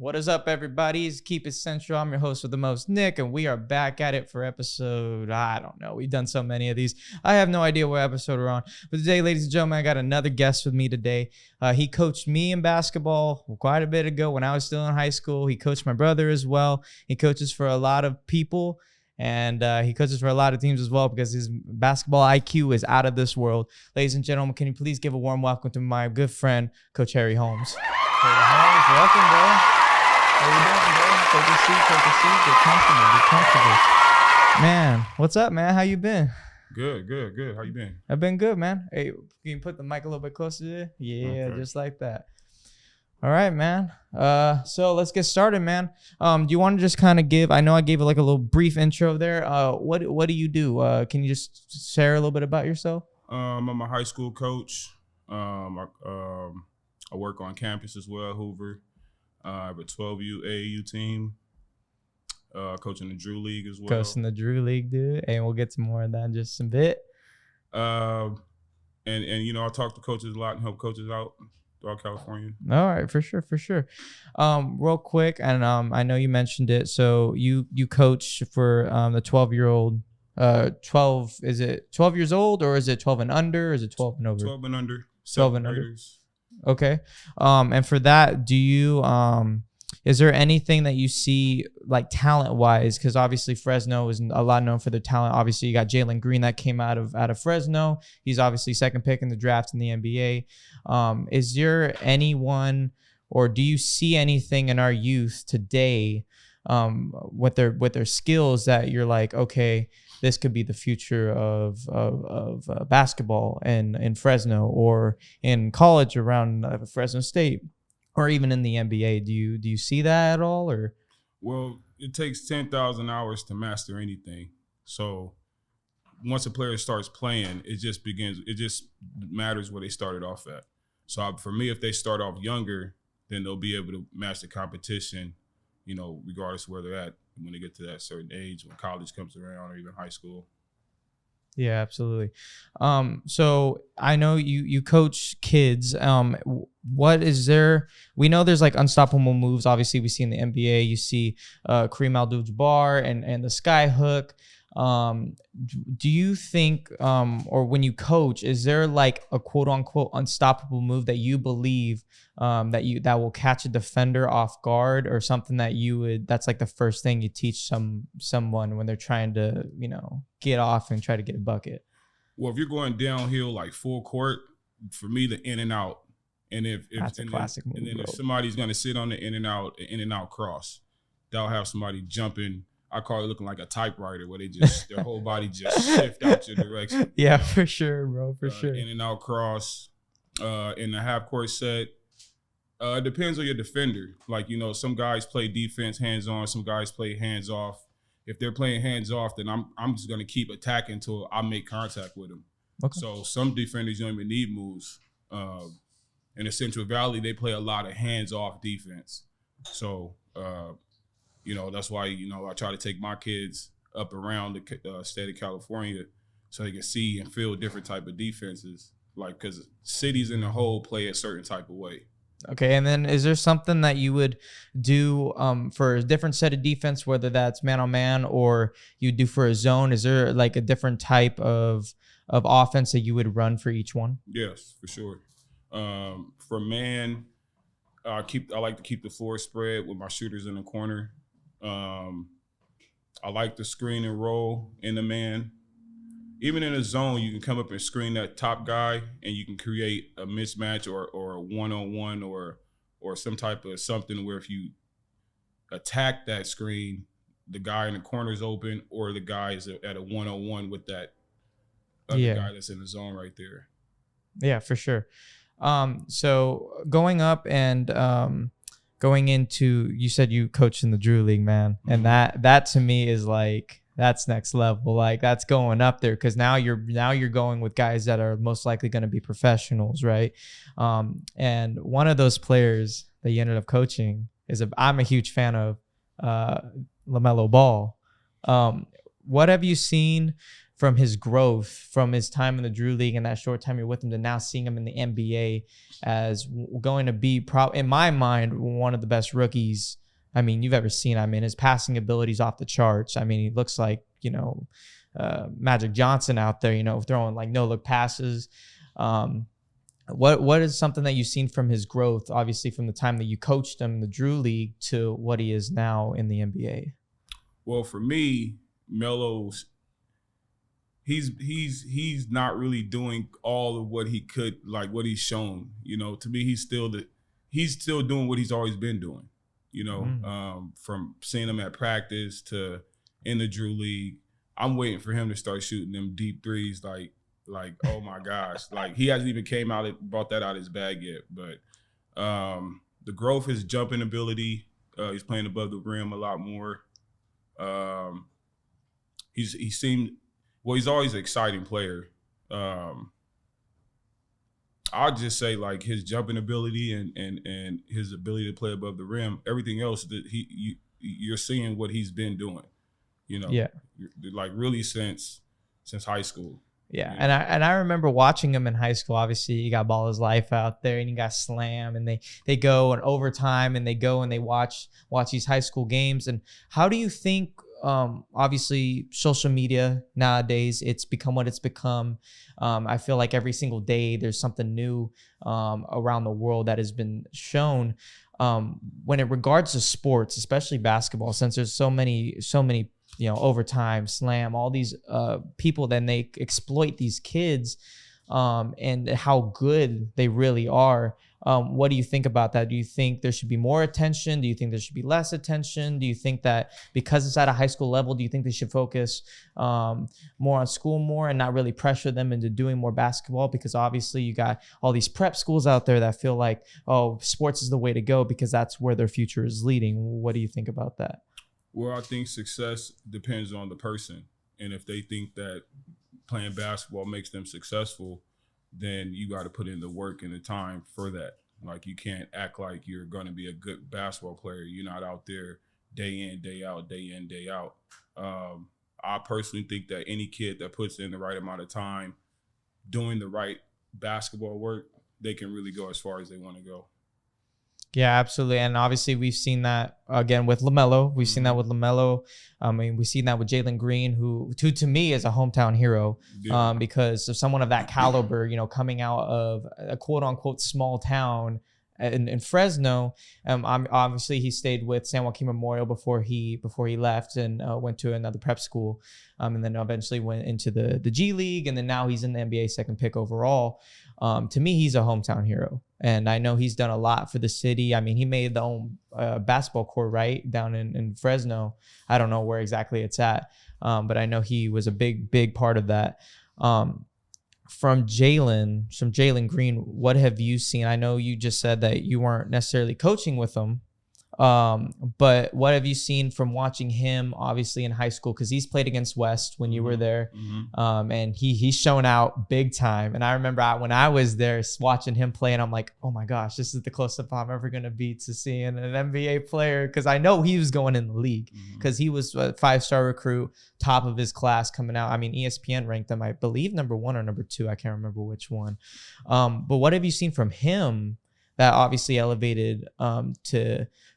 What is up, everybody? It's Keep It Central. I'm your host with the most, Nick, and we are back at it for episode, I don't know. We've done so many of these. I have no idea what episode we're on. But today, ladies and gentlemen, I got another guest with me today. He coached me in basketball quite a bit ago when I was still in high school. He coached my brother as well. He coaches for a lot of people, and he coaches for a lot of teams as well because his basketball IQ is out of this world. Ladies and gentlemen, can you please give a warm welcome to my good friend, Coach Harry Holmes. Hey, Holmes, welcome, bro. How you doing, bro? Take a seat. Get comfortable. Man, what's up, man? How you been? Good. How you been? I've been good, man. Hey, can you put the mic a little bit closer there? Yeah, okay. Just like that. All right, man. So let's get started, man. Do you want to just kind of give? I know I gave it like a little brief intro there. What do you do? Can you just share a little bit about yourself? I'm a high school coach. I work on campus as well, Hoover. I have a 12U AAU team, coaching the Drew League as well. Coaching the Drew League, dude. And we'll get to more of that in just a bit. And you know, I talk to coaches a lot and help coaches out throughout California. All right, for sure. Real quick, and I know you mentioned it. So you coach for the 12-year-old. 12, is it 12 years old or is it 12 and under? Or is it 12 and over? 12 and under. 12 and under. Okay. And for that, do you is there anything that you see like talent wise? Because obviously Fresno is a lot known for their talent. Obviously, you got Jalen Green that came out of Fresno. He's obviously second pick in the draft in the NBA. Is there anyone, or do you see anything in our youth today with their skills that you're like, okay, this could be the future of basketball in Fresno or in college around Fresno State or even in the NBA? Do you see that at all? Or well, it takes 10,000 hours to master anything. So once a player starts playing, it just matters where they started off at. So for me, if they start off younger, then they'll be able to match the competition, you know, regardless of where they're at when they get to that certain age, when college comes around or even high school. Yeah, absolutely. So I know you coach kids. What is there? We know there's like unstoppable moves. Obviously, we see in the NBA, you see Kareem Abdul-Jabbar and the sky hook. Do you think, or when you coach, is there like a quote unquote unstoppable move that you believe that will catch a defender off guard, or something that's like the first thing you teach someone when they're trying to, you know, get off and try to get a bucket? Well, if you're going downhill like full court, for me, the in and out. And that's a classic move. And then if somebody's going to sit on the in and out cross, they'll have somebody jumping. I call it looking like a typewriter where their whole body just shift out your direction. Yeah, for sure, bro, for sure. In and out cross, in the half court set. It depends on your defender. Like, you know, some guys play defense hands on, some guys play hands off. If they're playing hands off, then I'm just gonna keep attacking until I make contact with them. Okay. So some defenders don't even need moves. In the Central Valley, they play a lot of hands off defense. So you know, that's why, you know, I try to take my kids up around the state of California so they can see and feel different type of defenses. Like, because cities in the whole play a certain type of way. Okay, and then is there something that you would do for a different set of defense, whether that's man-on-man or you do for a zone? Is there like a different type of offense that you would run for each one? Yes, for sure. For man, I like to keep the floor spread with my shooters in the corner. I like to screen and roll in the man. Even in a zone, you can come up and screen that top guy, and you can create a mismatch or a one-on-one or some type of something where if you attack that screen, the guy in the corner is open, or the guy is at a one-on-one with that other guy that's in the zone right there. Yeah, for sure. So going up and going into, you said you coached in the Drew League, man, and that to me is like, that's next level. Like, that's going up there, because now you're going with guys that are most likely going to be professionals, right? And one of those players that you ended up coaching I'm a huge fan of Lamelo Ball. What have you seen from his growth, from his time in the Drew League and that short time you're with him to now seeing him in the NBA as going to be, in my mind, one of the best rookies, I mean, you've ever seen. I mean, his passing ability's off the charts. I mean, he looks like, Magic Johnson out there, throwing like no-look passes. What is something that you've seen from his growth, obviously from the time that you coached him in the Drew League to what he is now in the NBA? Well, for me, Melo's he's not really doing all of what he could, like what he's shown. To me, he's still doing what he's always been doing. From seeing him at practice to in the Drew League. I'm waiting for him to start shooting them deep threes like oh my gosh, like he hasn't even brought that out of his bag yet. But the growth, his jumping ability, he's playing above the rim a lot more. He's always an exciting player. I'll just say like his jumping ability and his ability to play above the rim. Everything else that you're seeing what he's been doing. Like really since high school. Yeah, and I remember watching him in high school. Obviously, you got Ball His Life out there, and you got Slam, and they go in overtime, and they go and they watch these high school games. And how do you think? Obviously, social media nowadays, it's become what it's become. I feel like every single day there's something new around the world that has been shown. When it regards to sports, especially basketball, since there's so many. Overtime, Slam, all these people, then they exploit these kids and how good they really are. What do you think about that? Do you think there should be more attention? Do you think there should be less attention? Do you think that because it's at a high school level, do you think they should focus more on school more and not really pressure them into doing more basketball? Because obviously you got all these prep schools out there that feel like, oh, sports is the way to go because that's where their future is leading. What do you think about that? Well, I think success depends on the person. And if they think that playing basketball makes them successful, then you got to put in the work and the time for that. Like you can't act like you're going to be a good basketball player. You're not out there day in, day out, day in, day out. I personally think that any kid that puts in the right amount of time doing the right basketball work, they can really go as far as they want to go. Yeah, absolutely. And obviously we've seen that again with Lamelo. We've seen that with Lamelo. I mean, we've seen that with Jalen Green, who to me is a hometown hero because of someone of that caliber, coming out of a quote unquote small town in Fresno. Obviously he stayed with San Joaquin Memorial before he left and went to another prep school. And then eventually went into the G League. And then now he's in the NBA second pick overall. To me, he's a hometown hero. And I know he's done a lot for the city. I mean, he made the own basketball court, right, down in Fresno. I don't know where exactly it's at, but I know he was a big part of that. From Jalen Green, what have you seen? I know you just said that you weren't necessarily coaching with him, but what have you seen from watching him, obviously in high school? Because he's played against West when you were there, and he's shown out big time. And I remember when I was there watching him play, and I'm like, oh my gosh, this is the closest I'm ever gonna be to seeing an NBA player. Because I know he was going in the league because he was a 5-star recruit, top of his class coming out. I mean, ESPN ranked him, I believe, number 1 or number 2. I can't remember which one. But what have you seen from him that obviously elevated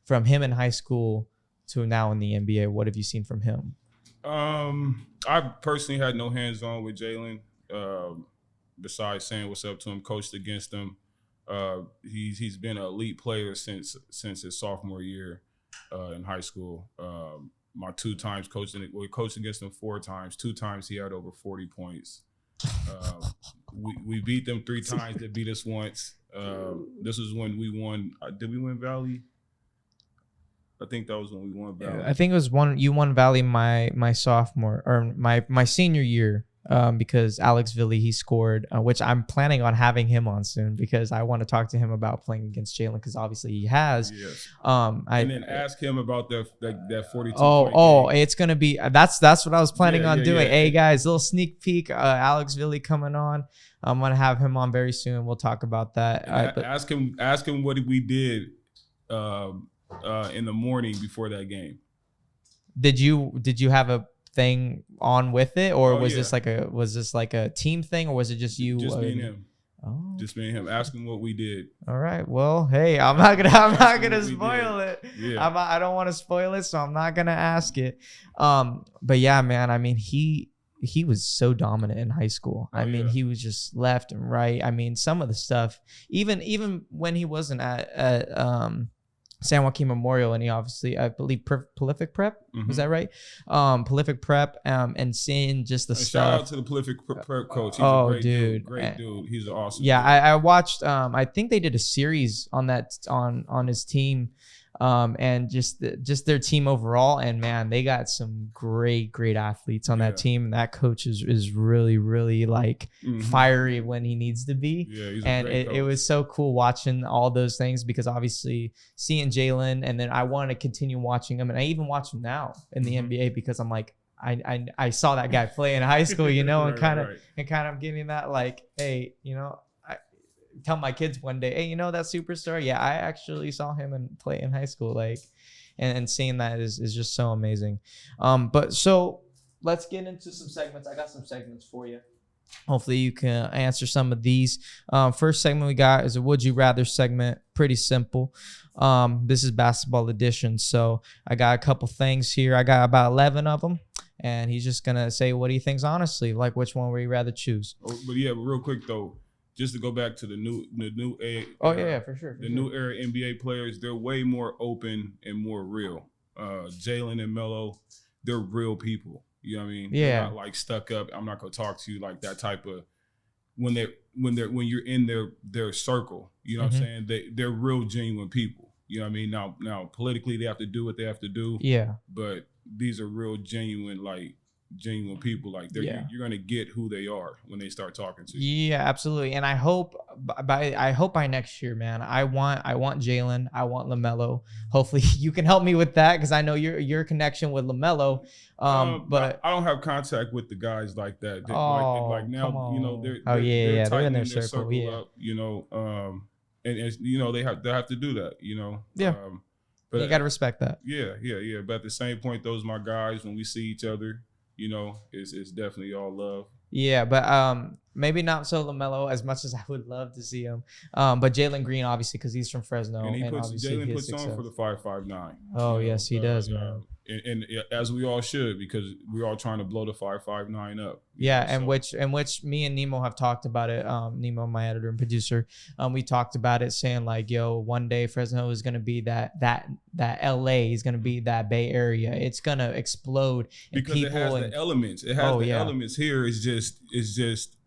from him in high school to now in the NBA? What have you seen from him? I personally had no hands-on with Jalen, besides saying what's up to him, coached against him. He's been an elite player since his sophomore year in high school. My 2 times coached against him 4 times. 2 times he had over 40 points. We beat them 3 times. They beat us once. This was when we won. Did we win Valley? I think that was when we won Valley. I think it was you won Valley my sophomore or my senior year, because Alex Villi, he scored, which I'm planning on having him on soon because I want to talk to him about playing against Jalen because obviously he has. Yes. And then ask him about that 42. It's gonna be that's what I was planning on doing. Yeah. Hey guys, little sneak peek. Alex Villi coming on. I'm gonna have him on very soon. We'll talk about that. Ask him what we did in the morning before that game. Did you have a thing on with it, or was yeah. this like a team thing, or was it just you? Just me and him. Oh. Just me and him. Ask him what we did. All right. Well, hey, I'm not gonna spoil it. Yeah. I don't want to spoil it, so I'm not gonna ask it. But yeah, man. I mean, he was so dominant in high school. I mean, he was just left and right. I mean, some of the stuff, even when he wasn't at San Joaquin Memorial, and he obviously, I believe, Prolific Prep. Was that right? Prolific Prep, and seeing just the stuff. Shout out to the Prolific Prep coach. He's a great dude. Great dude. He's an awesome dude. I watched, I think they did a series on that, on his team, and just their team overall. And man, they got some great athletes on that team. And that coach is really, really like fiery when he needs to be. Yeah, he's and a great coach. It was so cool watching all those things, because obviously seeing Jalen, and then I wanted to continue watching him, and I even watch him now in the NBA, because I'm like, I saw that guy play in high school, you know, and kind of getting that like, hey, you know, tell my kids one day, hey, you know that superstar? Yeah, I actually saw him and play in high school, like, and seeing that is just so amazing. But so let's get into some segments. I got some segments for you. Hopefully you can answer some of these. First segment we got is a Would You Rather segment. Pretty simple. This is basketball edition, so I got a couple things here. I got about 11 of them, and he's just gonna say what he thinks honestly, like which one would you rather choose. But real quick though, just to go back to the new era. Oh yeah, for sure. New era NBA players, they're way more open and more real. Jalen and Melo, they're real people. You know what I mean? Yeah. They're not like stuck up. I'm not gonna talk to you like that type of when you're in their circle. You know what I'm saying? They're real genuine people. You know what I mean? Now politically they have to do what they have to do. Yeah. But these are real genuine people. Like you're gonna get who they are when they start talking to you. Yeah, absolutely. And I hope by next year, man. I want Jalen. I want Lamelo. Hopefully you can help me with that, because I know your connection with Lamelo. But I don't have contact with the guys like that. Like now, you know, they're in their circle. Up, you know, and you know they have to do that. You know. Yeah. But you got to respect that. Yeah. But at the same point, those are my guys. When we see each other, you know, it's definitely all love. Yeah, but maybe not so Lamelo, as much as I would love to see him. But Jalen Green, obviously, because he's from Fresno, and Jalen puts on for the 5.59. Oh yes, he does, man. And as we all should, because we're all trying to blow the 5.59 up. Yeah, and which me and Nemo have talked about it. Nemo, my editor and producer, we talked about it, saying like, yo, one day Fresno is gonna be that LA is gonna be that Bay Area. It's gonna explode. Because it has the elements. It has the elements here. It's just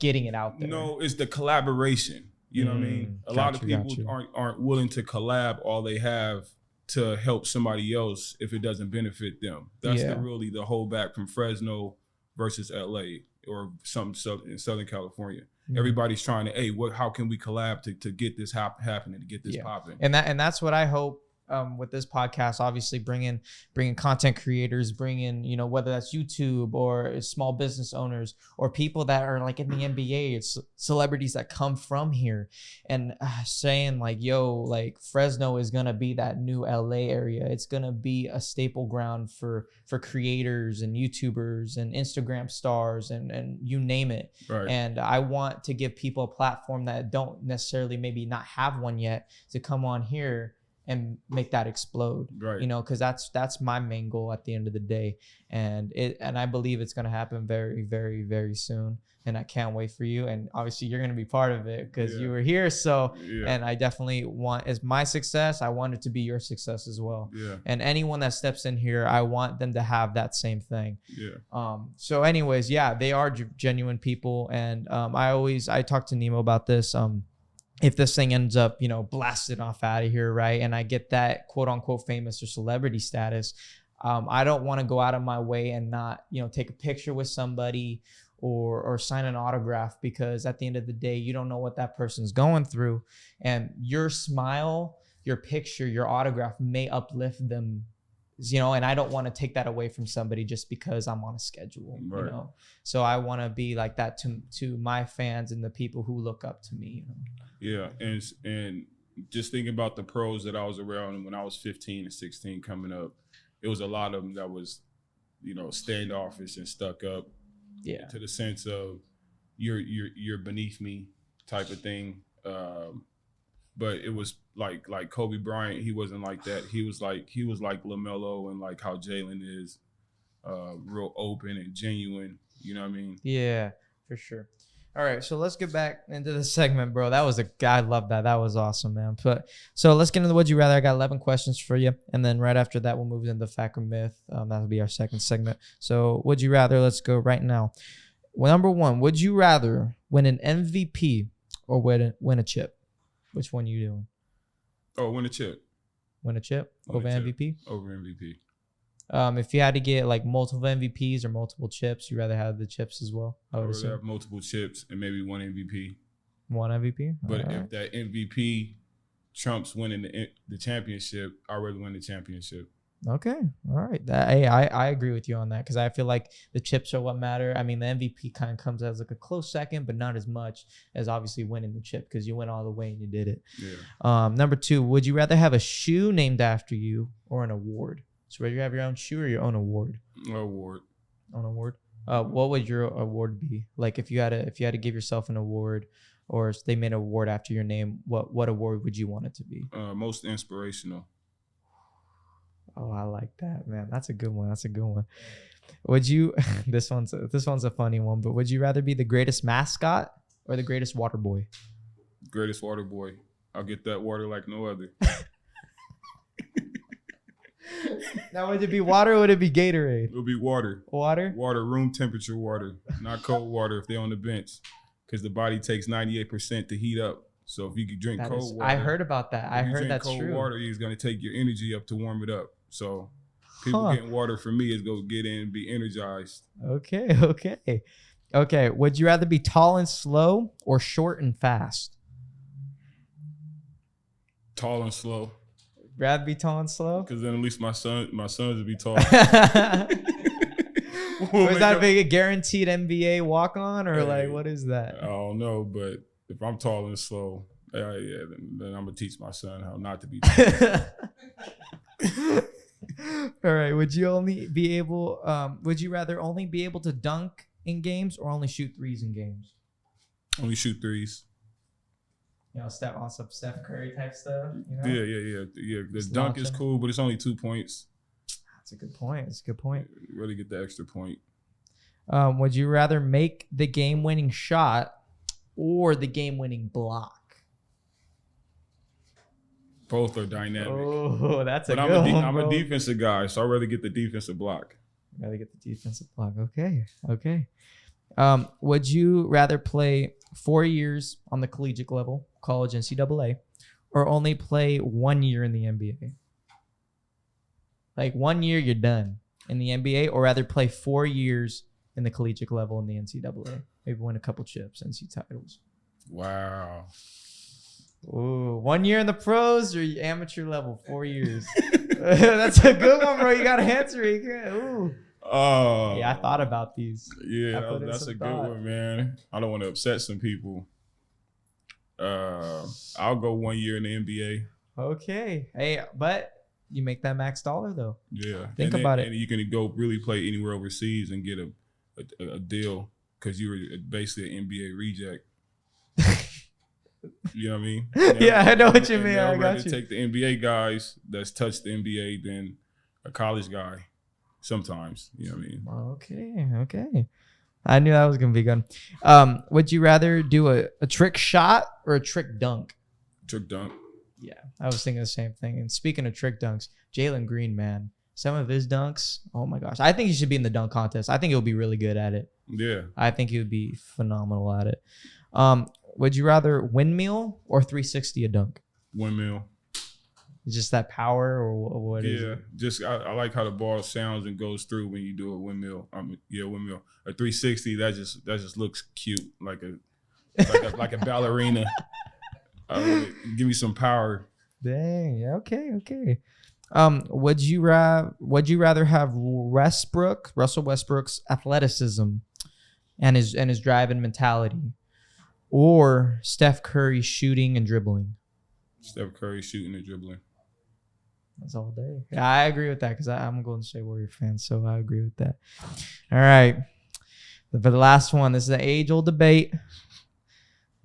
getting it out there. No, it's the collaboration. You know what I mean? A lot of people aren't willing to collab all they have to help somebody else if it doesn't benefit them. That's really the holdback from Fresno versus LA or some in Southern California. Everybody's trying to, how can we collab to get this happening, to get this popping? And that's what I hope with this podcast, obviously bringing content creators, whether that's YouTube or small business owners or people that are like in the NBA, it's celebrities that come from here, and saying like, yo, like Fresno is going to be that new LA area. It's going to be a staple ground for creators and YouTubers and Instagram stars and you name it. Right. And I want to give people a platform that don't necessarily maybe not have one yet to come on here and make that explode, right? Because that's my main goal at the end of the day, and I believe it's gonna happen very, very, very soon, and I can't wait for you. And obviously, you're gonna be part of it because you were here. So, and I definitely want, as my success, I want it to be your success as well. Yeah. And anyone that steps in here, I want them to have that same thing. Yeah. So, anyways, they are genuine people, and I talk to Nemo about this. If this thing ends up, blasted off out of here, right, and I get that quote unquote famous or celebrity status, I don't want to go out of my way and not, take a picture with somebody or sign an autograph, because at the end of the day, you don't know what that person's going through, and your smile, your picture, your autograph may uplift them. And I don't want to take that away from somebody just because I'm on a schedule, right. So I want to be like that to my fans and the people who look up to me. Yeah, and just thinking about the pros that I was around when I was 15 and 16 coming up, it was a lot of them that was standoffish and stuck up. Yeah. To the sense of you're beneath me type of thing. But it was like Kobe Bryant, he wasn't like that. He was like Lamelo and like how Jalen is, real open and genuine. You know what I mean? Yeah, for sure. All right, so let's get back into the segment, bro. That was I love that. That was awesome, man. So let's get into the Would You Rather. I got 11 questions for you, and then right after that, we'll move into fact or myth. That'll be our second segment. So Would You Rather, let's go right now. Well, number one, would you rather win an MVP or win a chip? Which one you doing? Oh, win a chip. Win a chip over MVP? Over MVP. If you had to get like multiple MVPs or multiple chips, you'd rather have the chips as well? I would rather have multiple chips and maybe one MVP. One MVP? But if that MVP trumps winning the championship, I'd rather win the championship. Okay. All right. I agree with you on that because I feel like the chips are what matter. I mean, the MVP kind of comes as like a close second, but not as much as obviously winning the chip because you went all the way and you did it. Yeah. Number two, would you rather have a shoe named after you or an award? So whether you have your own shoe or your own award? Award. Own award. What would your award be? Like if you had to give yourself an award or if they made an award after your name, what award would you want it to be? Most inspirational. Oh, I like that, man. That's a good one. Would you? This one's a funny one. But would you rather be the greatest mascot or the greatest water boy? Greatest water boy. I'll get that water like no other. Now, would it be water or would it be Gatorade? It'll be water. Water? Water, room temperature water, not cold water if they're on the bench, because the body takes 98% to heat up. So if you could drink cold water, I heard about that. I heard that's cold true. Water is going to take your energy up to warm it up. So people getting water for me is go get in and be energized. Okay. Would you rather be tall and slow or short and fast? Tall and slow. Rather be tall and slow? Because then at least my sons would be tall. Was that a guaranteed NBA walk on or like what is that? I don't know, but if I'm tall and slow, then I'm gonna teach my son how not to be tall. All right. Would you rather only be able to dunk in games or only shoot threes in games? Only shoot threes. You know, Steph Curry type stuff. You know? Yeah. The dunk is cool, but it's only 2 points. That's a good point. You really get the extra point. Would you rather make the game-winning shot or the game-winning block? Both are dynamic. Oh, that's a good one. I'm a defensive guy, so I'd rather get the defensive block. Rather get the defensive block. Okay. Would you rather play 4 years on the collegiate level, college NCAA, or only play 1 year in the NBA? Like 1 year, you're done in the NBA, or rather play 4 years in the collegiate level in the NCAA? Maybe win a couple chips, NC titles. Wow. Ooh, 1 year in the pros or amateur level, 4 years. That's a good one, bro. You got to answer it. Ooh. Yeah, I thought about these. Yeah, that's a good one, man. I don't want to upset some people. I'll go 1 year in the NBA. Okay. Hey, but you make that max dollar though. Yeah. Think about it. And you can go really play anywhere overseas and get a deal because you were basically an NBA reject. You know what I mean? Yeah, I know what you mean. I got you. Take the NBA guys that's touched the NBA than a college guy. Sometimes, you know what I mean? Okay. I knew that was gonna be good. Would you rather do a trick shot or a trick dunk? Trick dunk. Yeah, I was thinking the same thing. And speaking of trick dunks, Jalen Green, man, some of his dunks, oh my gosh. I think he should be in the dunk contest. I think he'll be really good at it. Yeah. I think he would be phenomenal at it. Would you rather windmill or 360 a dunk? Windmill. It's just that power or what is it? Just I like how the ball sounds and goes through when you do a windmill. Windmill. A 360 that just looks cute, like a ballerina. Give me some power. Dang. Yeah, okay. Would you rather have Russell Westbrook's athleticism and his drive and mentality, or Steph Curry shooting and dribbling? Steph Curry shooting and dribbling. That's all day. Yeah, I agree with that because I'm a Golden State Warrior fan, so I agree with that. All right. For the last one, this is an age-old debate.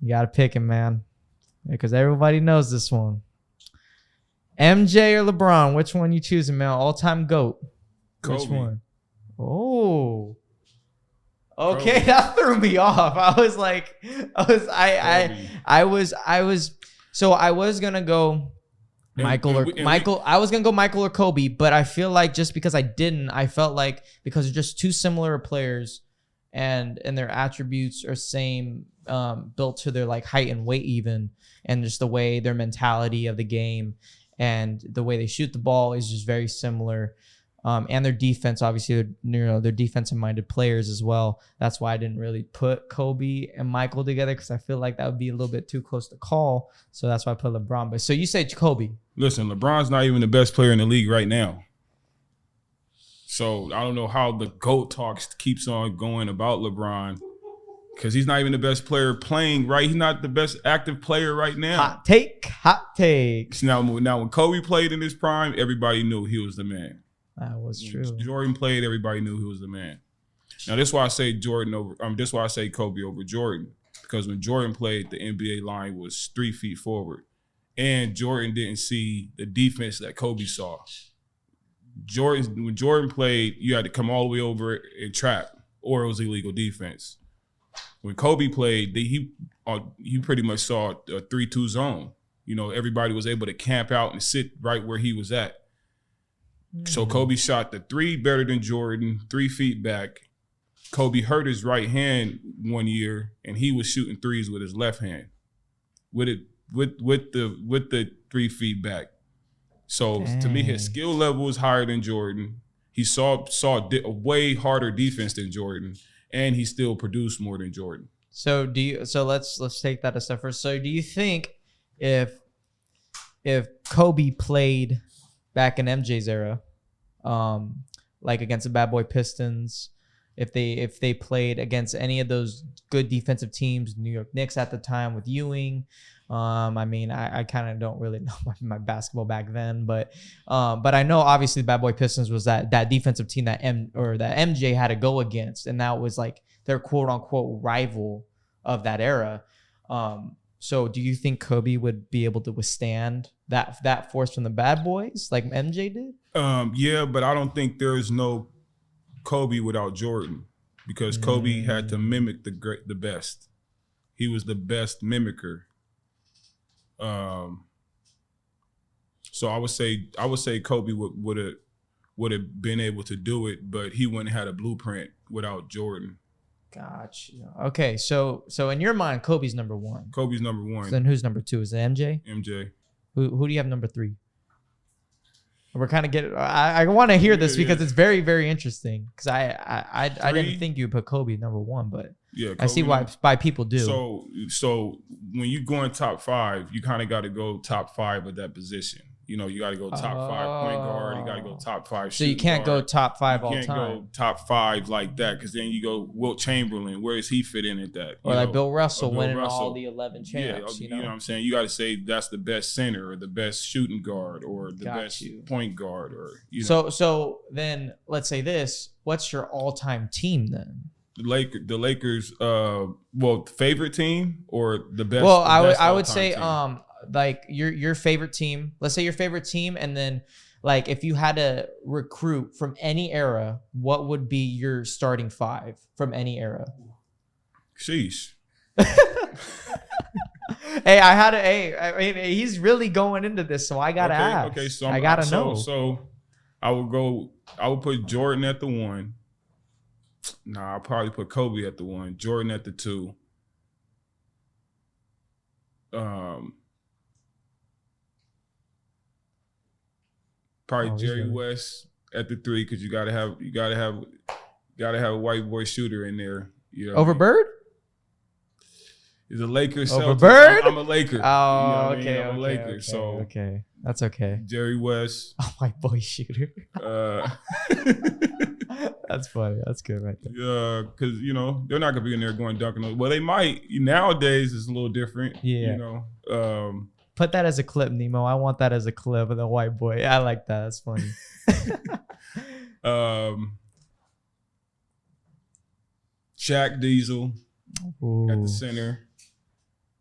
You got to pick him, man, because everybody knows this one. MJ or LeBron? Which one you choosing, man? All-time GOAT. Kobe. Which one? Oh. Okay, Kobe. that threw me off. I was like, I was gonna go Michael. I was gonna go Michael or Kobe, but I feel like just because I didn't, I felt like because they're just two similar players, and their attributes are same, built to their like height and weight even, and just the way their mentality of the game and the way they shoot the ball is just very similar. And their defense, obviously, they're defensive-minded players as well. That's why I didn't really put Kobe and Michael together because I feel like that would be a little bit too close to call. So that's why I put LeBron. But so you say Kobe. Listen, LeBron's not even the best player in the league right now. So I don't know how the GOAT talks keeps on going about LeBron because he's not even the best player playing, right? He's not the best active player right now. Hot take. Now when Kobe played in his prime, everybody knew he was the man. That was true. Jordan played, everybody knew he was the man. Now this is why I say this is why I say Kobe over Jordan. Because when Jordan played, the NBA line was 3 feet forward. And Jordan didn't see the defense that Kobe saw. When Jordan played, you had to come all the way over and trap, or it was illegal defense. When Kobe played, he pretty much saw a 3-2 zone. Everybody was able to camp out and sit right where he was at. So Kobe shot the 3 better than Jordan, 3 feet back. Kobe hurt his right hand one year, and he was shooting threes with his left hand, with the 3 feet back. So to me, his skill level was higher than Jordan. He saw a way harder defense than Jordan, and he still produced more than Jordan. So let's take that a step first. So do you think if Kobe played back in MJ's era, like against the Bad Boy Pistons, if they played against any of those good defensive teams, New York Knicks at the time with Ewing, I kind of don't really know my basketball back then, but I know obviously the Bad Boy Pistons was that defensive team that MJ had to go against, and that was like their quote unquote rival of that era. So do you think Kobe would be able to withstand that force from the Bad Boys like MJ did? Yeah, but I don't think there's no Kobe without Jordan because Kobe had to mimic the best. He was the best mimicker. So I would say Kobe would have been able to do it, but he wouldn't have had a blueprint without Jordan. Gotcha. Okay, so in your mind, Kobe's number one. Kobe's number one. So then who's number two? Is it MJ? MJ. Who do you have number three? We're kind of getting. I want to hear this because it's very, very interesting. Because I didn't think you would put Kobe number one, but yeah, Kobe, I see why people do. So when you go in top 5, you kind of got to go top 5 of that position. You got to go top 5 point guard. You got to go top 5 So you can't go top 5 all time. You can't go top 5 like that because then you go Wilt Chamberlain. Where does he fit in at that? Or like Bill Russell winning all the 11 champs. You know what I'm saying? You got to say that's the best center or the best shooting guard or the best point guard or So then let's say this. What's your all-time team then? The Lakers. Favorite team or the best? Well, I would say team? Like your favorite team. Let's say your favorite team, and then like if you had to recruit from any era, what would be your starting 5 from any era? Sheesh. He's really going into this, so I gotta ask. Okay, so I gotta know. So I would put Jordan at the 1. Nah, I'll probably put Kobe at the 1, Jordan at the 2. Probably Jerry West at the 3 because you gotta have a white boy shooter in there. Over Bird? He's a Lakers. Over Bird? I'm a Laker. Oh, okay. I'm a Laker. Okay, so okay, that's okay. Jerry West, a white boy shooter. That's funny. That's good right there. Yeah, because they're not gonna be in there going dunking. Well, they might. Nowadays it's a little different. Yeah. Put that as a clip, Nemo. I want that as a clip of the white boy. I like that. That's funny. Shaq Diesel Ooh. at the center.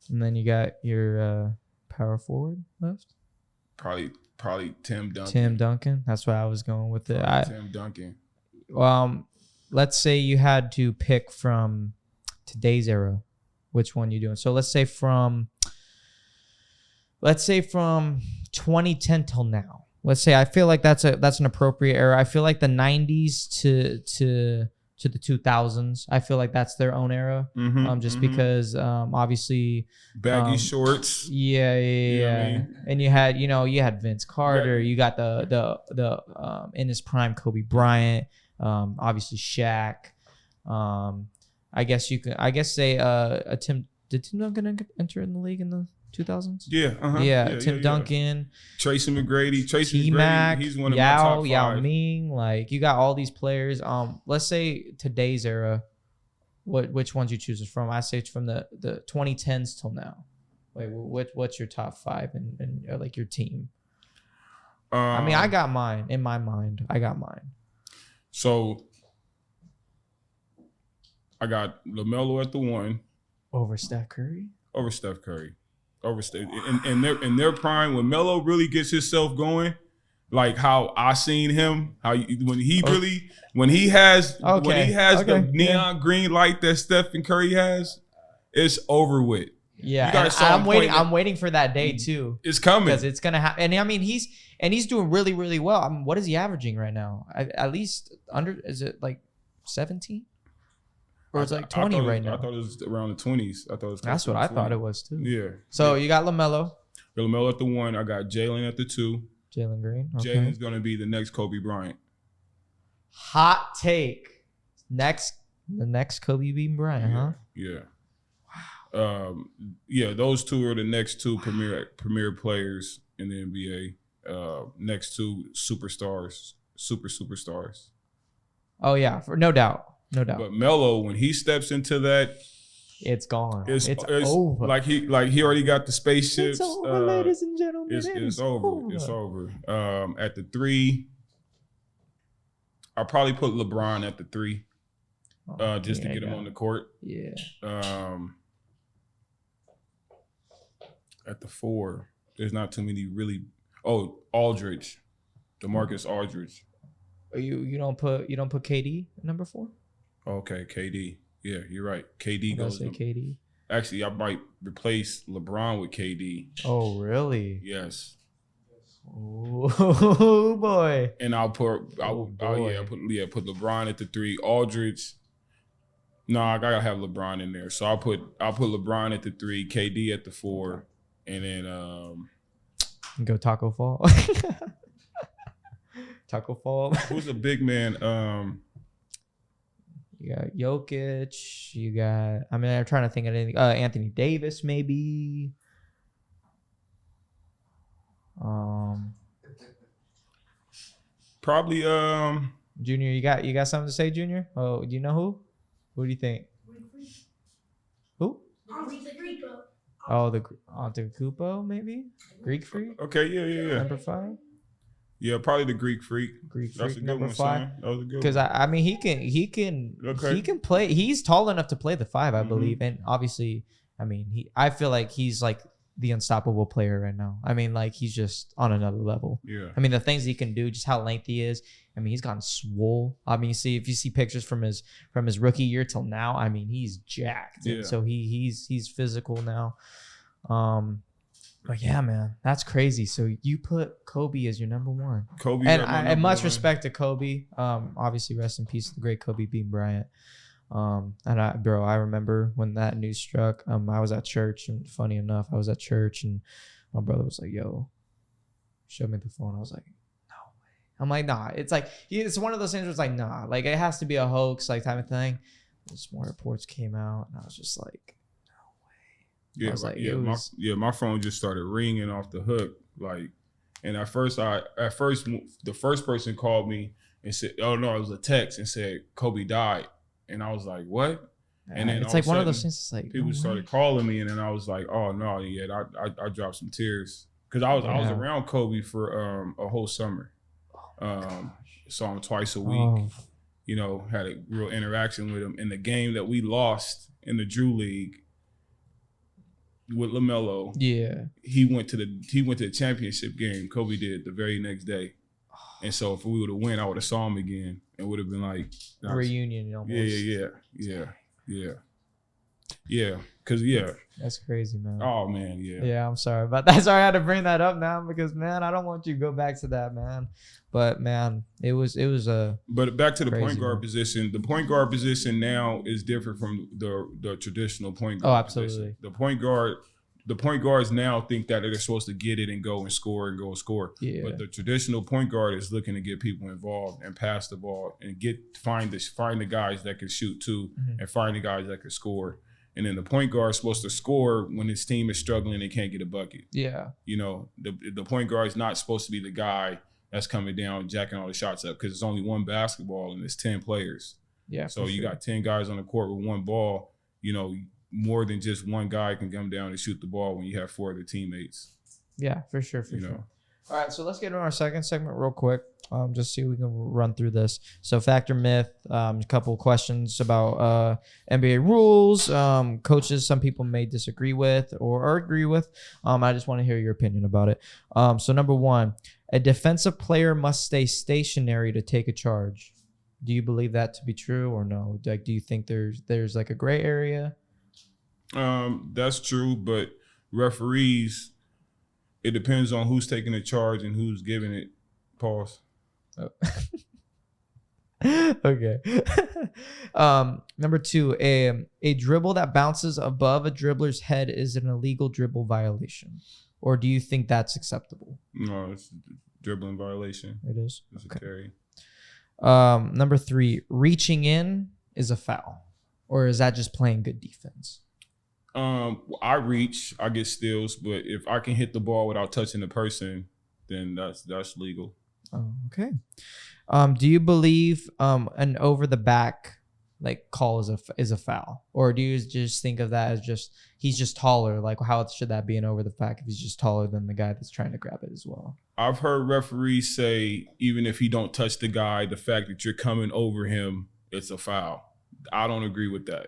And then you got your power forward left. Probably Tim Duncan. Tim Duncan. That's why I was going with it. Tim Duncan. Let's say you had to pick from today's era. Which one you doing? So let's say from 2010 till now. Let's say I feel like that's an appropriate era. I feel like the 90s to the 2000s. I feel like that's their own era. Because obviously baggy shorts. Yeah. You know what I mean? And you had Vince Carter. You got the in his prime Kobe Bryant. Obviously Shaq. Did Tim Duncan enter in the league in the 2000s? Yeah. Tim Duncan, Tracy McGrady, T-Mac, he's one of my top 5. Yao Ming, like you got all these players. Let's say today's era. Which ones you choose from? I say it's from the 2010s till now. Wait, what's your top 5 and like your team? I got mine in my mind. So I got Lamelo at the 1 over Steph Curry. In their prime, when Melo really gets himself going, like how I seen him, when he has the neon green light that Stephen Curry has, it's over with. Yeah, I'm waiting for that day too. It's coming because it's gonna happen. And I mean, he's doing really, really well. What is he averaging right now? At least is it like 17? Or it's like 20 right now. I thought it was around the 20s. That's what I thought it was too. Yeah. So you got Lamelo. Lamelo at the 1. I got Jalen at the 2. Jalen Green. Okay. Jalen's gonna be the next Kobe Bryant. Hot take. The next Kobe Bryant, huh? Yeah. Wow. Those two are the next 2 premier players in the NBA. Next 2 superstars, superstars. Oh yeah, no doubt. But Melo, when he steps into that, it's gone. It's over. Like he already got the spaceships. It's over, ladies and gentlemen. It's over. It's over. At the 3, I'll probably put LeBron at the 3, just to get him on the court. Yeah. At the 4, there's not too many really. Oh, Aldridge, DeMarcus Aldridge. You don't put KD at number 4? Okay, KD. Yeah, you're right. KD goes. KD. Actually, I might replace LeBron with KD. Oh, really? Yes. Oh boy. And I'll put LeBron at the 3. Aldridge. No, I gotta have LeBron in there. So I'll put LeBron at the 3, KD at the 4, and then go Taco Fall. Taco Fall. Who's a big man? You got Jokic. You got. I'm trying to think of anything. Anthony Davis, maybe. Probably. Junior, you got something to say, Junior? Oh, do you know who? Who do you think? Who? Oh, the Antetokounmpo, maybe Greek Freak. Okay, yeah. Number 5. Yeah, probably the Greek Freak. That's a good number one, 5. That was a good one. Because I mean, he can play. He's tall enough to play the 5, I believe, and obviously, I mean, I feel like he's like the unstoppable player right now. I mean, like he's just on another level. Yeah. I mean, the things he can do, just how lengthy he is. I mean, he's gotten swole. I mean, if you see pictures from his rookie year till now, I mean, he's jacked. Yeah. So he's physical now. But yeah, man, that's crazy. So you put Kobe as your number 1. Kobe, and I much respect to Kobe. Obviously, rest in peace to the great Kobe Bean Bryant. And I remember when that news struck. I was at church, and funny enough, I was at church, and my brother was like, "Yo, show me the phone." I was like, "No way." I'm like, "Nah." It's like it's one of those things where it's like, "Nah," like it has to be a hoax, like type of thing. Just more reports came out, and I was just like. Yeah, my phone just started ringing off the hook. Like, and at first, the first person called me and said, "Oh no, it was a text and said Kobe died," and I was like, "What?" And then it's all like of a one of those sudden, things. It's like people started calling me, and then I was like, oh no, yeah, I dropped some tears because I was around Kobe for a whole summer. Saw him twice a week. You know, had a real interaction with him. In the game that we lost in the Drew League with Lamelo, he went to the championship game. Kobe did the very next day, and so if we would have won, I would have saw him again. It would have been like reunion almost. Yeah. Cause that's crazy, man. Oh man, yeah. I'm sorry about that. Sorry I had to bring that up now because man, I don't want you to go back to that, man. But man, it was a. But back to the point guard position. The point guard position now is different from the traditional point guard. Oh, absolutely. Position. The point guards now think that they're supposed to get it and go and score and go and score. Yeah. But the traditional point guard is looking to get people involved and pass the ball and find the guys that can shoot too, and find the guys that can score. And then the point guard is supposed to score when his team is struggling and can't get a bucket. Yeah. You know, the point guard is not supposed to be the guy that's coming down, jacking all the shots up, because it's only one basketball and it's 10 players. Yeah. So you got 10 guys on the court with one ball. You know, more than just one guy can come down and shoot the ball when you have 4 other teammates. Yeah, for sure. All right, so let's get into our second segment real quick. Just see if we can run through this. So fact or myth, a couple questions about NBA rules, coaches some people may disagree with or agree with. I just want to hear your opinion about it. So number 1, a defensive player must stay stationary to take a charge. Do you believe that to be true or no? Like, do you think there's like a gray area? That's true, but referees, it depends on who's taking the charge and who's giving it. Pause. Oh. Okay. Number 2, a dribble that bounces above a dribbler's head is an illegal dribble violation, or do you think that's acceptable? No, it's a dribbling violation. It is. It's a carry. Number 3, reaching in is a foul, or is that just playing good defense? I reach, I get steals, but if I can hit the ball without touching the person, then that's legal. Oh, okay. Do you believe an over the back like call is a foul, or do you just think of that as just he's just taller? Like, how should that be an over the back if he's just taller than the guy that's trying to grab it as well? I've heard referees say even if he don't touch the guy, the fact that you're coming over him, it's a foul. I don't agree with that.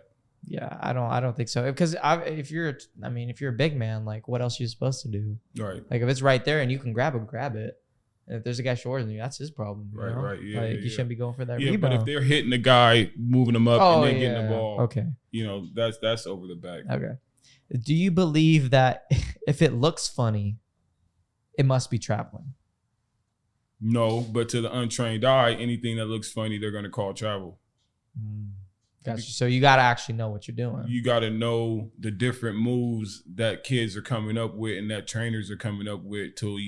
Yeah, I don't think so. Because if you're a big man, like what else are you supposed to do? Right. Like if it's right there and you can grab it. And if there's a guy shorter than you, that's his problem. You know? Right. Yeah. Like you shouldn't be going for that. Yeah, rebound. but if they're hitting the guy, moving him up, and then getting the ball, okay. You know, that's over the back. Okay. Do you believe that if it looks funny, it must be traveling? No, but to the untrained eye, anything that looks funny, they're gonna call travel. Gotcha. So you got to actually know what you're doing. You got to know the different moves that kids are coming up with and that trainers are coming up with to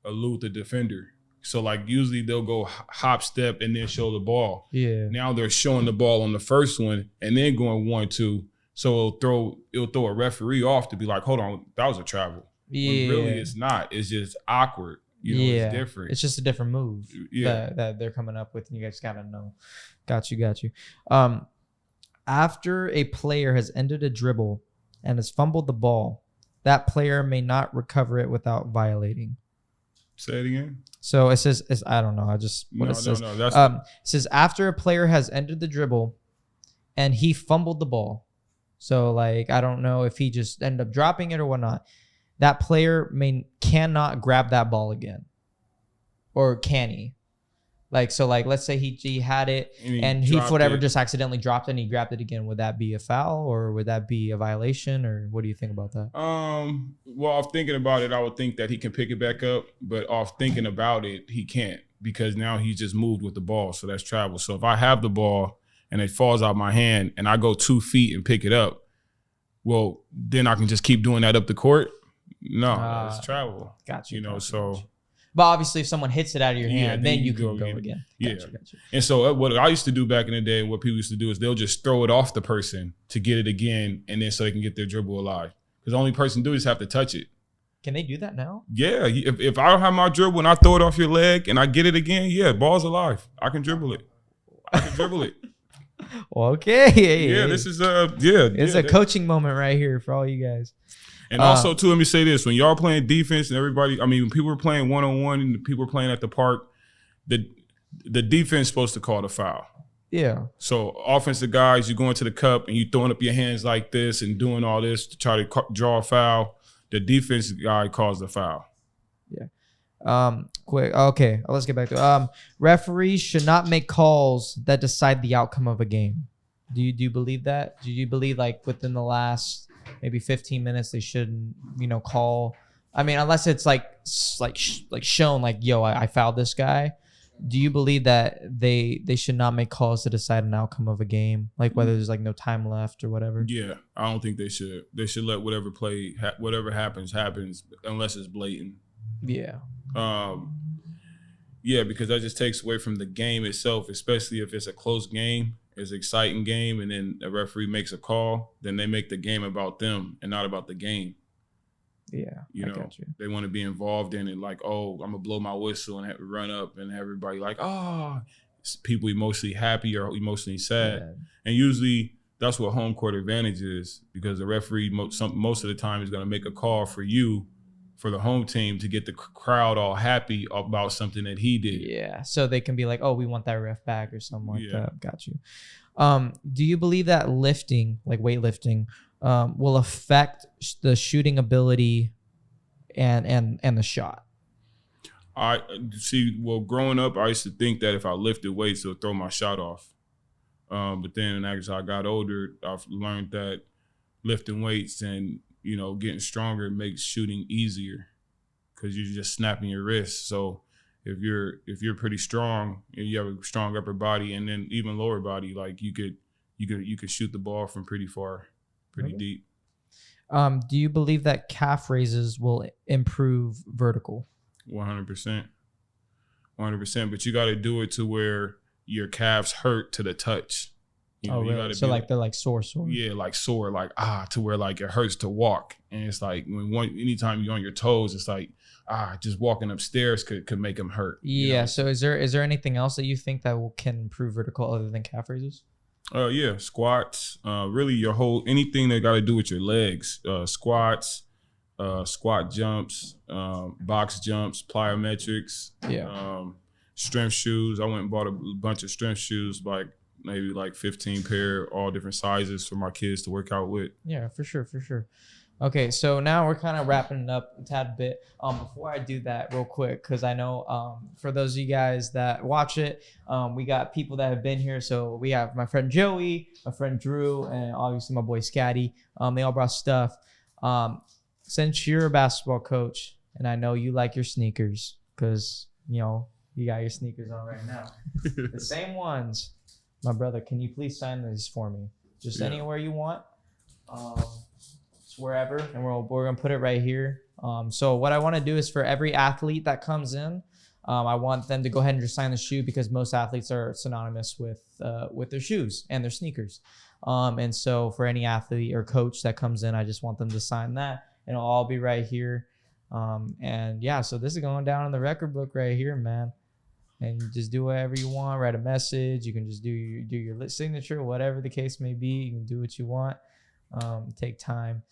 elude the defender. So like usually they'll go hop step and then show the ball. Yeah. Now they're showing the ball on the first one and then going 1-2. So it'll throw a referee off to be like, hold on, that was a travel. Yeah. When really it's not. It's just awkward. You know, it's different. It's just a different move that they're coming up with, and you guys gotta know. Got you. After a player has ended a dribble and has fumbled the ball, that player may not recover it without violating. Say it again. So it says, I don't know. I just it says. No. That's it says after a player has ended the dribble and he fumbled the ball. So like I don't know if he just ended up dropping it or whatnot. That player cannot grab that ball again, or can he? Like so, like let's say he had it and he for whatever just accidentally dropped it and he grabbed it again. Would that be a foul or would that be a violation, or what do you think about that? Well, off thinking about it, I would think that he can pick it back up, but off thinking about it, he can't because now he just moved with the ball, so that's travel. So if I have the ball and it falls out my hand and I go 2 feet and pick it up, well, then I can just keep doing that up the court. No, it's travel. Gotcha. You know, so. But obviously, if someone hits it out of your hand, then you can go again. Gotcha. And so what I used to do back in the day, what people used to do is they'll just throw it off the person to get it again, and then so they can get their dribble alive. Because the only person do is have to touch it. Can they do that now? Yeah. If I don't have my dribble and I throw it off your leg and I get it again, yeah, ball's alive. I can dribble it. Okay. Yeah, this is It's a coaching moment right here for all you guys. And also, too, let me say this: when y'all playing defense and everybody, I mean, when people were playing 1-on-1 and the people were playing at the park, the defense is supposed to call the foul. Yeah. So offensive guys, you go into the cup and you throwing up your hands like this and doing all this to try to draw a foul. The defense guy calls the foul. Yeah. Quick. Okay. Let's get back to it. Referees should not make calls that decide the outcome of a game. Do you believe that? Do you believe like within the last maybe 15 minutes they shouldn't, call? I mean, unless it's like shown like, yo, I fouled this guy. Do you believe that they should not make calls to decide an outcome of a game, like whether there's like no time left or whatever? Yeah, I don't think they should. They should let whatever play, whatever happens, unless it's blatant. Yeah. Yeah, because that just takes away from the game itself, especially if it's a close game, it's an exciting game, and then a referee makes a call, then they make the game about them and not about the game. Yeah, got you. They want to be involved in it, like, oh, I'm gonna blow my whistle and have to run up, and everybody like, oh, people emotionally happy or emotionally sad, and usually that's what home court advantage is, because the referee most of the time is gonna make a call for you, for the home team, to get the crowd all happy about something that he did. Yeah, so they can be like, oh, we want that ref back or something like that. Got you. Do you believe that lifting, like weightlifting, will affect the shooting ability and the shot? I see. Well, growing up, I used to think that if I lifted weights, it'll throw my shot off. But then as I got older, I've learned that lifting weights and getting stronger makes shooting easier, because you're just snapping your wrist. So if you're pretty strong and you have a strong upper body and then even lower body, like you could shoot the ball from pretty far. Pretty deep. Do you believe that calf raises will improve vertical? 100%. 100%. But you got to do it to where your calves hurt to the touch. Really? So like they're like sore. Yeah, like sore, like to where like it hurts to walk. And it's like anytime you're on your toes, it's like just walking upstairs could make them hurt. Yeah. So is there anything else that you think that can improve vertical other than calf raises? Yeah, squats. Really, anything that got to do with your legs. Squats, squat jumps, box jumps, plyometrics. Yeah. Strength shoes. I went and bought a bunch of strength shoes, maybe 15 pair, all different sizes for my kids to work out with. Yeah, for sure. Okay, so now we're kind of wrapping it up a tad bit. Before I do that real quick, because I know for those of you guys that watch it, we got people that have been here. So we have my friend Joey, my friend Drew, and obviously my boy Scatty. They all brought stuff. Since you're a basketball coach, and I know you like your sneakers, because, you got your sneakers on right now. The same ones. My brother, can you please sign these for me? Just anywhere you want. Wherever, and we're gonna put it right here. So what I want to do is for every athlete that comes in, I want them to go ahead and just sign the shoe, because most athletes are synonymous with their shoes and their sneakers. And so for any athlete or coach that comes in, I just want them to sign that, and it'll all be right here. And yeah, so this is going down in the record book right here, man. And you just do whatever you want. Write a message. You can just do your signature, whatever the case may be. You can do what you want. Take time.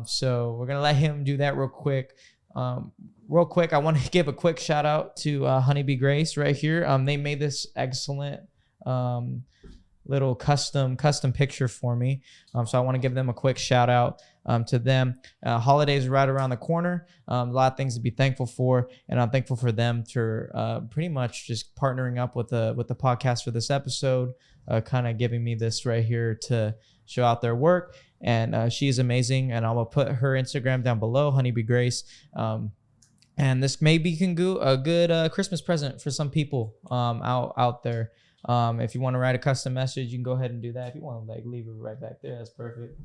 So we're gonna let him do that real quick. I want to give a quick shout out to Honeybee Grace right here. They made this excellent little custom picture for me. So I want to give them a quick shout out to them. Holidays are right around the corner. A lot of things to be thankful for, and I'm thankful for them for pretty much just partnering up with the podcast for this episode, kind of giving me this right here to show out their work. And she's amazing, and I'm gonna put her Instagram down below, Honeybee Grace. And this maybe can go a good Christmas present for some people out there. If you want to write a custom message, you can go ahead and do that. If you want to leave it right back there, that's perfect.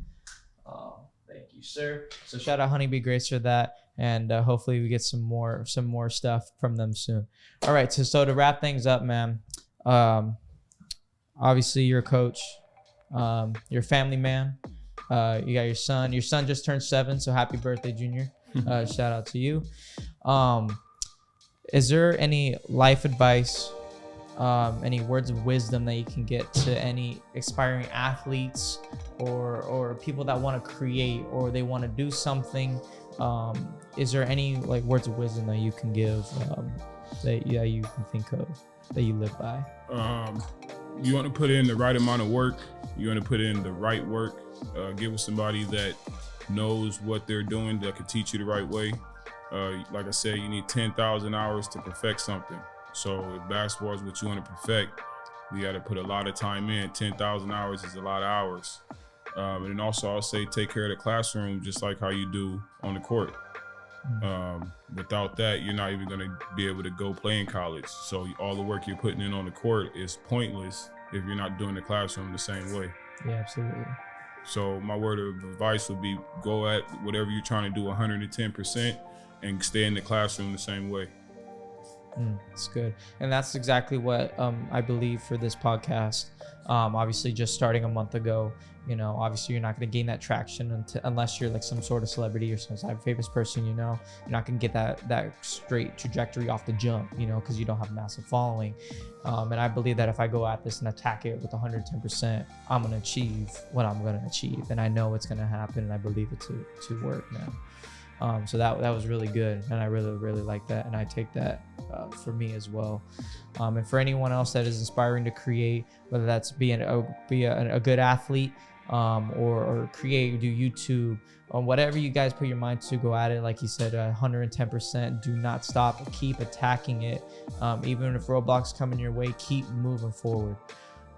Thank you, sir. So shout out Honeybee Grace for that, and hopefully we get some more stuff from them soon. All right, so to wrap things up, man. Obviously you're a coach. You're a family man. You got your son. Your son just turned 7, so happy birthday, Junior. Shout out to you. Is there any life advice any words of wisdom that you can get to any aspiring athletes or people that want to create or they want to do something. Is there any like words of wisdom that you can give that you can think of that you live by? You want to put in the right amount of work. You want to put in the right work. Get with somebody that knows what they're doing, that can teach you the right way. Like I said, you need 10,000 hours to perfect something. So if basketball is what you want to perfect, you got to put a lot of time in. 10,000 hours is a lot of hours. And then also I'll say take care of the classroom just like how you do on the court. Without that, you're not even going to be able to go play in college. So all the work you're putting in on the court is pointless if you're not doing the classroom the same way. Yeah, absolutely. So my word of advice would be go at whatever you're trying to do 110% and stay in the classroom the same way. That's good. And that's exactly what I believe for this podcast. Obviously just starting a month ago, you know, obviously you're not going to gain that traction unless you're like some sort of celebrity or some type of famous person, you know. You're not going to get that straight trajectory off the jump, you know, because you don't have a massive following. And I believe that if I go at this and attack it with 110%, I'm going to achieve what I'm going to achieve. And I know it's going to happen, and I believe it to work, man. So that was really good, and I really like that, and I take that for me as well. And for anyone else that is inspiring to create, whether that's be a good athlete, or create, do YouTube, or whatever you guys put your mind to, go at it. Like you said, 110%. Do not stop. Keep attacking it. Even if roadblocks come in your way, keep moving forward.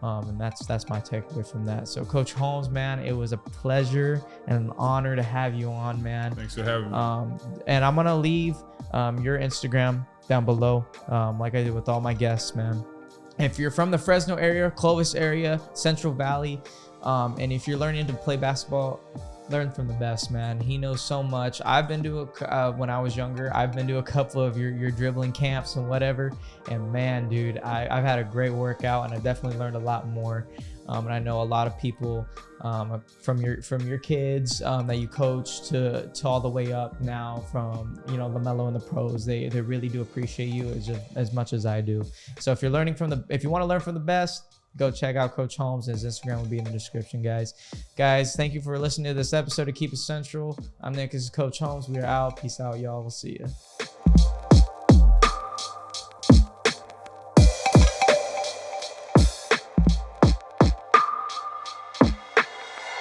And that's my takeaway from that. So Coach Holmes, man, it was a pleasure and an honor to have you on, man. Thanks for having me. And I'm gonna leave your Instagram down below, like I did with all my guests, man. If you're from the Fresno area, Clovis area, Central Valley, and if you're learning to play basketball, learn from the best, man. He knows so much. I've been to when I was younger, I've been to a couple of your dribbling camps and whatever, and man, dude, I've had a great workout, and I definitely learned a lot more. And I know a lot of people from your kids that you coach to all the way up now, from, you know, Lamelo and the pros. They really do appreciate you as much as I do. So if you want to learn from the best, go check out Coach Holmes. His Instagram will be in the description, guys. Guys, thank you for listening to this episode of Keep It Central. I'm Nick. This is Coach Holmes. We are out. Peace out, y'all. We'll see you.